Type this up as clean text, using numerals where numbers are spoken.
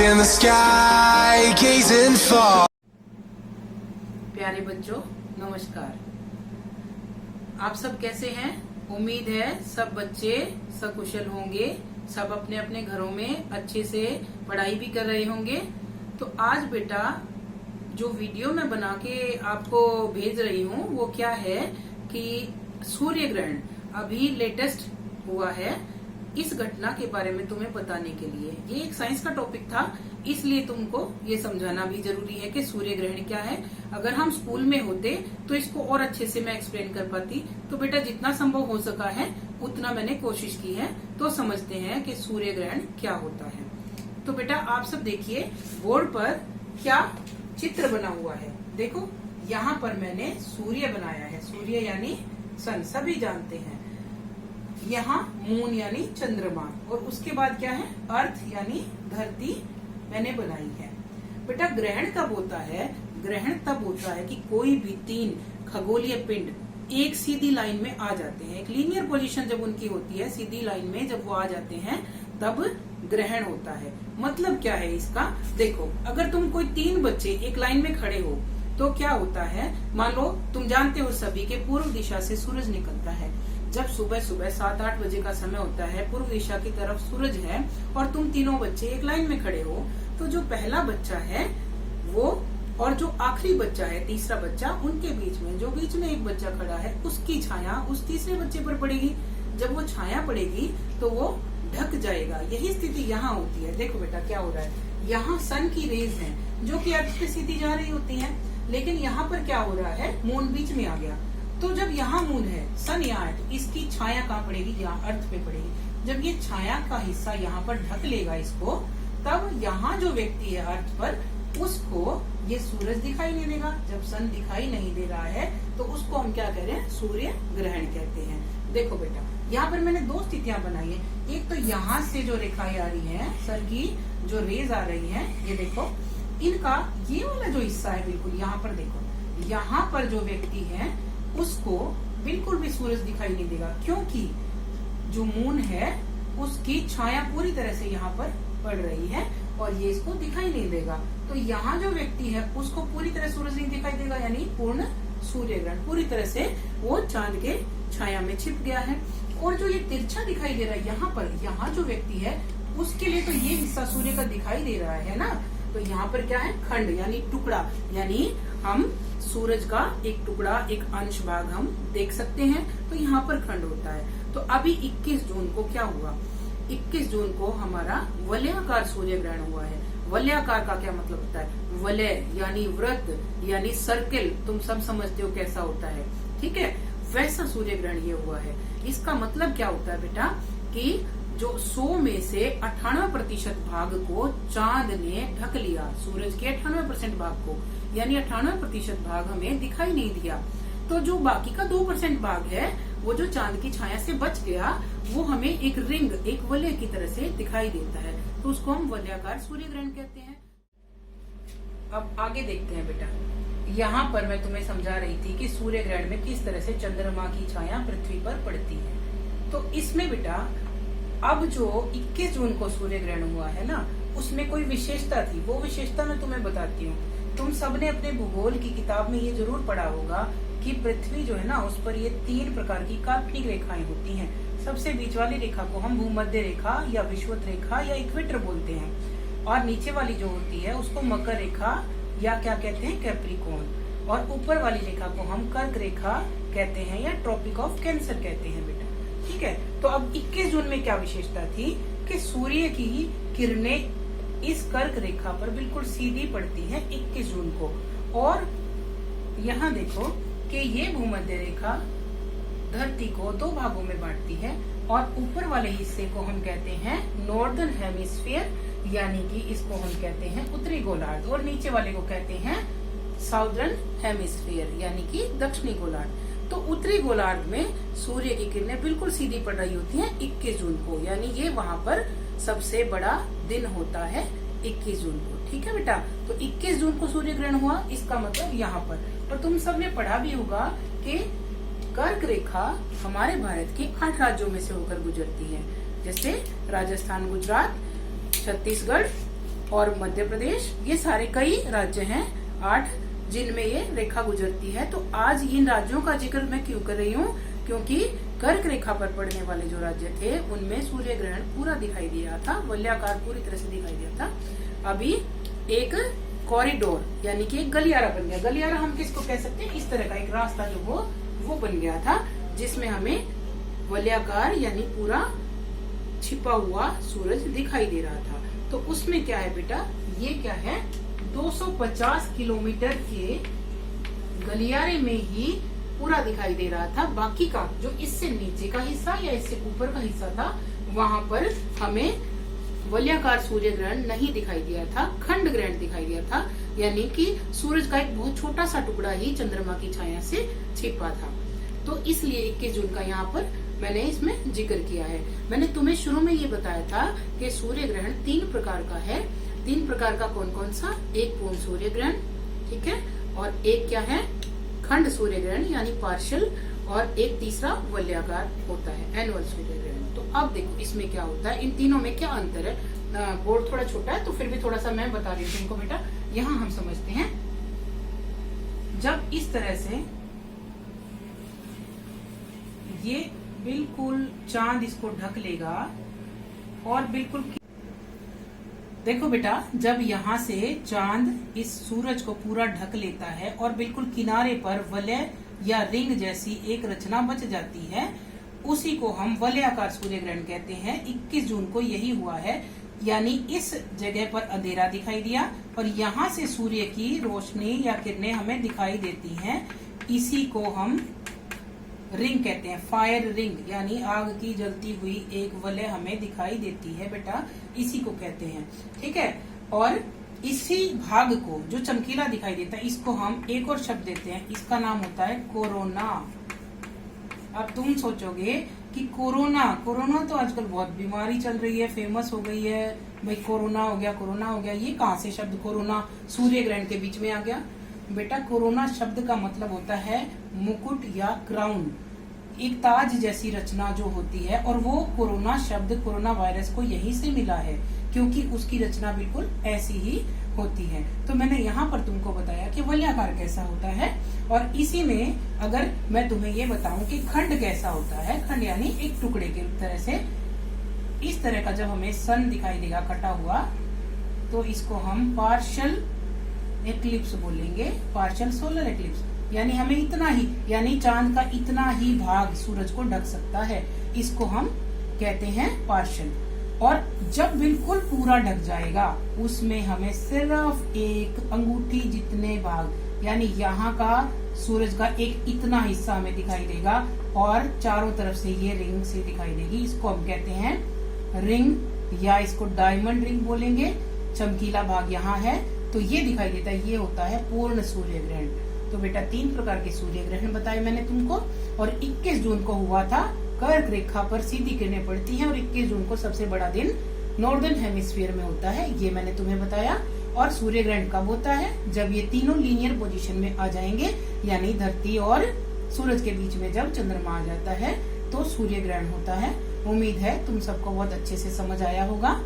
in the sky, gazing far. प्यारे बच्चों नमस्कार। आप सब कैसे हैं? उम्मीद है सब बच्चे सकुशल होंगे, सब अपने अपने घरों में अच्छे से पढ़ाई भी कर रहे होंगे। तो आज बेटा जो वीडियो मैं बना के आपको भेज रही हूँ वो क्या है कि सूर्य ग्रहण अभी लेटेस्ट हुआ है, इस घटना के बारे में तुम्हें बताने के लिए। ये एक साइंस का टॉपिक था, इसलिए तुमको ये समझाना भी जरूरी है कि सूर्य ग्रहण क्या है। अगर हम स्कूल में होते तो इसको और अच्छे से मैं एक्सप्लेन कर पाती। तो बेटा जितना संभव हो सका है उतना मैंने कोशिश की है। तो समझते हैं कि सूर्य ग्रहण क्या होता है। तो बेटा आप सब देखिए बोर्ड पर क्या चित्र बना हुआ है। देखो यहाँ पर मैंने सूर्य बनाया है, सूर्य यानी सन, सभी जानते हैं। यहाँ मून यानी चंद्रमा, और उसके बाद क्या है अर्थ यानी धरती मैंने बनाई है। बेटा ग्रहण कब होता है? ग्रहण तब होता है कि कोई भी तीन खगोलीय पिंड एक सीधी लाइन में आ जाते हैं। एक लीनियर पोजीशन जब उनकी होती है, सीधी लाइन में जब वो आ जाते हैं तब ग्रहण होता है। मतलब क्या है इसका? देखो अगर तुम कोई तीन बच्चे एक लाइन में खड़े हो तो क्या होता है, मान लो तुम जानते हो सभी के पूर्व दिशा से सूरज निकलता है। जब सुबह सुबह 7-8 बजे का समय होता है, पूर्व दिशा की तरफ सूरज है और तुम तीनों बच्चे एक लाइन में खड़े हो, तो जो पहला बच्चा है वो और जो आखिरी बच्चा है, तीसरा बच्चा, उनके बीच में जो बीच में एक बच्चा खड़ा है उसकी छाया उस तीसरे बच्चे पर पड़ेगी। जब वो छाया पड़ेगी तो वो ढक जाएगा। यही स्थिति यहाँ होती है। देखो बेटा क्या हो रहा है, यहाँ सन की रेज है जो कि अर्थ पे सीधी जा रही होती है, लेकिन यहाँ पर क्या हो रहा है, मून बीच में आ गया। तो जब यहाँ मून है, सन यहाँ है, तो इसकी छाया कहाँ पड़ेगी? यहाँ अर्थ पे पड़ेगी। जब ये छाया का हिस्सा यहाँ पर ढक लेगा इसको, तब यहाँ जो व्यक्ति है अर्थ पर, उसको ये सूरज दिखाई नहीं देगा। जब सन दिखाई नहीं दे रहा है तो उसको हम क्या कह रहे हैं? सूर्य ग्रहण कहते हैं। देखो बेटा यहाँ पर मैंने दो स्थितियां बनाई है। एक तो यहाँ से जो रेखाएं आ रही है, सन की जो रेज आ रही है, ये देखो इनका ये वाला जो हिस्सा है, बिल्कुल यहाँ पर देखो, यहाँ पर जो व्यक्ति है उसको बिल्कुल भी सूरज दिखाई नहीं देगा, क्योंकि जो मून है उसकी छाया पूरी तरह से यहाँ पर पड़ रही है और ये इसको दिखाई नहीं देगा। तो यहाँ जो व्यक्ति है उसको पूरी तरह सूरज नहीं दिखाई देगा, यानी पूर्ण सूर्य ग्रहण, पूरी तरह से वो चांद के छाया में छिप गया है। और जो ये तिरछा दिखाई दे रहा है यहाँ पर, यहाँ जो व्यक्ति है उसके लिए तो ये हिस्सा सूर्य का दिखाई दे रहा है ना। तो यहाँ पर क्या है? खंड यानी टुकड़ा, यानी हम सूरज का एक टुकड़ा, एक अंश भाग हम देख सकते हैं। तो यहाँ पर खंड होता है। तो अभी 21 जून को क्या हुआ? 21 जून को हमारा वलयाकार सूर्य ग्रहण हुआ है। वलयाकार का क्या मतलब होता है? वलय यानी वृत्त यानी सर्किल, तुम सब समझते हो कैसा होता है, ठीक है? वैसा सूर्य ग्रहण ये हुआ है। इसका मतलब क्या होता है बेटा कि जो 100 में से 98% भाग को चांद ने ढक लिया, सूरज के 98% भाग को, यानी 98% भाग हमें दिखाई नहीं दिया। तो जो बाकी का 2% भाग है वो जो चांद की छाया से बच गया, वो हमें एक रिंग, एक वलय की तरह से दिखाई देता है। तो उसको हम वलयाकार सूर्य ग्रहण कहते हैं। अब आगे देखते हैं बेटा। यहाँ पर मैं तुम्हें समझा रही थी कि सूर्य ग्रहण में किस तरह से चंद्रमा की छाया पृथ्वी पर पड़ती है। तो इसमें बेटा अब जो 21 जून को सूर्य ग्रहण हुआ है ना, उसमें कोई विशेषता थी। वो विशेषता मैं तुम्हें बताती हूँ। तुम सबने अपने भूगोल की किताब में ये जरूर पढ़ा होगा कि पृथ्वी जो है ना, उस पर ये 3 प्रकार की काल्पनिक रेखाएं होती हैं। सबसे बीच वाली रेखा को हम भूमध्य रेखा या विषुवत रेखा या इक्वेटर बोलते हैं, और नीचे वाली जो होती है उसको मकर रेखा या क्या कहते हैं, कैप्रिकॉर्न, और ऊपर वाली रेखा को हम कर्क रेखा कहते हैं या ट्रॉपिक ऑफ कैंसर कहते हैं बेटा, ठीक है? तो अब 21 जून में क्या विशेषता थी कि सूर्य की किरणें इस कर्क रेखा पर बिल्कुल सीधी पड़ती हैं 21 जून को। और यहाँ देखो कि ये भूमध्य रेखा धरती को 2 भागों में बांटती है, और ऊपर वाले हिस्से को हम कहते हैं नॉर्दर्न हेमिस्फीयर, यानी कि इसको हम कहते हैं उत्तरी गोलार्ध, और नीचे वाले को कहते हैं साउदर्न हेमिस्फीयर, यानी कि दक्षिणी गोलार्ध। तो उत्तरी गोलार्ध में सूर्य की किरणें बिल्कुल सीधी पड़ रही होती हैं 21 जून को, यानी ये वहाँ पर सबसे बड़ा दिन होता है 21 जून को, ठीक है बेटा? तो 21 जून को सूर्य ग्रहण हुआ, इसका मतलब यहाँ पर। और तुम सबने पढ़ा भी होगा कि कर्क रेखा हमारे भारत के 8 राज्यों में से होकर गुजरती है, जैसे राजस्थान, गुजरात, छत्तीसगढ़, और मध्य प्रदेश, ये सारे कई राज्य हैं 8 जिनमें ये रेखा गुजरती है। तो आज इन राज्यों का जिक्र मैं क्यों कर रही हूँ, क्योंकि कर्क रेखा पर पड़ने वाले जो राज्य थे उनमें सूर्य ग्रहण पूरा दिखाई दे रहा था, वलयाकार पूरी तरह से दिखाई दिया था। अभी एक कॉरिडोर यानी कि एक गलियारा बन गया। गलियारा हम किसको कह सकते हैं, इस तरह का एक रास्ता जो वो बन गया था, जिसमें हमें वलयाकार यानी पूरा छिपा हुआ सूरज दिखाई दे रहा था। तो उसमें क्या है बेटा, ये क्या है, 250 किलोमीटर के गलियारे में ही पूरा दिखाई दे रहा था। बाकी का जो इससे नीचे का हिस्सा या इससे ऊपर का हिस्सा था, वहां पर हमें वलयाकार सूर्य ग्रहण नहीं दिखाई दिया था, खंड ग्रहण दिखाई दिया था। यानी कि सूरज का एक बहुत छोटा सा टुकड़ा ही चंद्रमा की छाया से छिपा था। तो इसलिए 21 जून का यहाँ पर मैंने इसमें जिक्र किया है। मैंने तुम्हें शुरू में ये बताया था कि सूर्य ग्रहण 3 प्रकार का है। 3 प्रकार का कौन कौन सा, एक पूर्ण सूर्य ग्रहण, ठीक है, और एक क्या है, खंड सूर्य ग्रहण यानी पार्शियल, और एक तीसरा वलयाकार होता है, एनुअल सूर्य ग्रहण। तो अब देखो इसमें क्या होता है, इन तीनों में क्या अंतर है। बोर्ड थोड़ा छोटा है तो फिर भी थोड़ा सा मैं बता रही हूँ तुमको बेटा। यहाँ हम समझते हैं, जब इस तरह से ये बिल्कुल चांद इसको ढक लेगा और बिल्कुल देखो बेटा, जब यहाँ से चांद इस सूरज को पूरा ढक लेता है और बिल्कुल किनारे पर वलय या रिंग जैसी एक रचना बच जाती है, उसी को हम वलयाकार सूर्य ग्रहण कहते हैं। 21 जून को यही हुआ है, यानी इस जगह पर अंधेरा दिखाई दिया और यहाँ से सूर्य की रोशनी या किरणें हमें दिखाई देती हैं। इसी को हम रिंग कहते हैं, फायर रिंग, यानी आग की जलती हुई एक वलय हमें दिखाई देती है बेटा, इसी को कहते हैं, ठीक है। और इसी भाग को जो चमकीला दिखाई देता है, इसको हम एक और शब्द देते हैं, इसका नाम होता है कोरोना। अब तुम सोचोगे कि कोरोना तो आजकल बहुत बीमारी चल रही है, फेमस हो गई है भाई, कोरोना हो गया, ये कहाँ से शब्द कोरोना सूर्य ग्रहण के बीच में आ गया। बेटा, कोरोना शब्द का मतलब होता है मुकुट या क्राउन, एक ताज जैसी रचना जो होती है, और वो कोरोना शब्द कोरोना वायरस को यहीं से मिला है, क्योंकि उसकी रचना बिल्कुल ऐसी ही होती है। तो मैंने यहाँ पर तुमको बताया कि वलयाकार कैसा होता है, और इसी में अगर मैं तुम्हें ये बताऊं कि खंड कैसा होता है, खंड यानी एक टुकड़े के तरह से, इस तरह का जब हमें सन दिखाई देगा कटा हुआ, तो इसको हम पार्शियल एक्लिप्स बोलेंगे, पार्शियल सोलर एक्लिप्स। यानी हमें इतना ही, यानी चांद का इतना ही भाग सूरज को ढक सकता है, इसको हम कहते हैं पार्शियल। और जब बिल्कुल पूरा ढक जाएगा, उसमें हमें सिर्फ एक अंगूठी जितने भाग, यानी यहाँ का सूरज का एक इतना हिस्सा हमें दिखाई देगा, और चारों तरफ से ये रिंग से दिखाई देगी। इसको हम कहते हैं रिंग, या इसको डायमंड रिंग बोलेंगे। चमकीला भाग यहाँ है तो ये दिखाई देता है, ये होता है पूर्ण सूर्य ग्रहण। तो बेटा 3 प्रकार के सूर्य ग्रहण बताए मैंने तुमको, और 21 जून को हुआ था। कर्क रेखा पर सीधी किरणें पड़ती हैं, और 21 जून को सबसे बड़ा दिन नॉर्दर्न हेमिस्फीयर में होता है, ये मैंने तुम्हें बताया। और सूर्य ग्रहण कब होता है, जब ये तीनों लीनियर पोजीशन में आ जाएंगे, यानी धरती और सूरज के बीच में जब चंद्रमा आ जाता है, तो सूर्य ग्रहण होता है। उम्मीद है तुम सबको बहुत अच्छे से समझ आया होगा।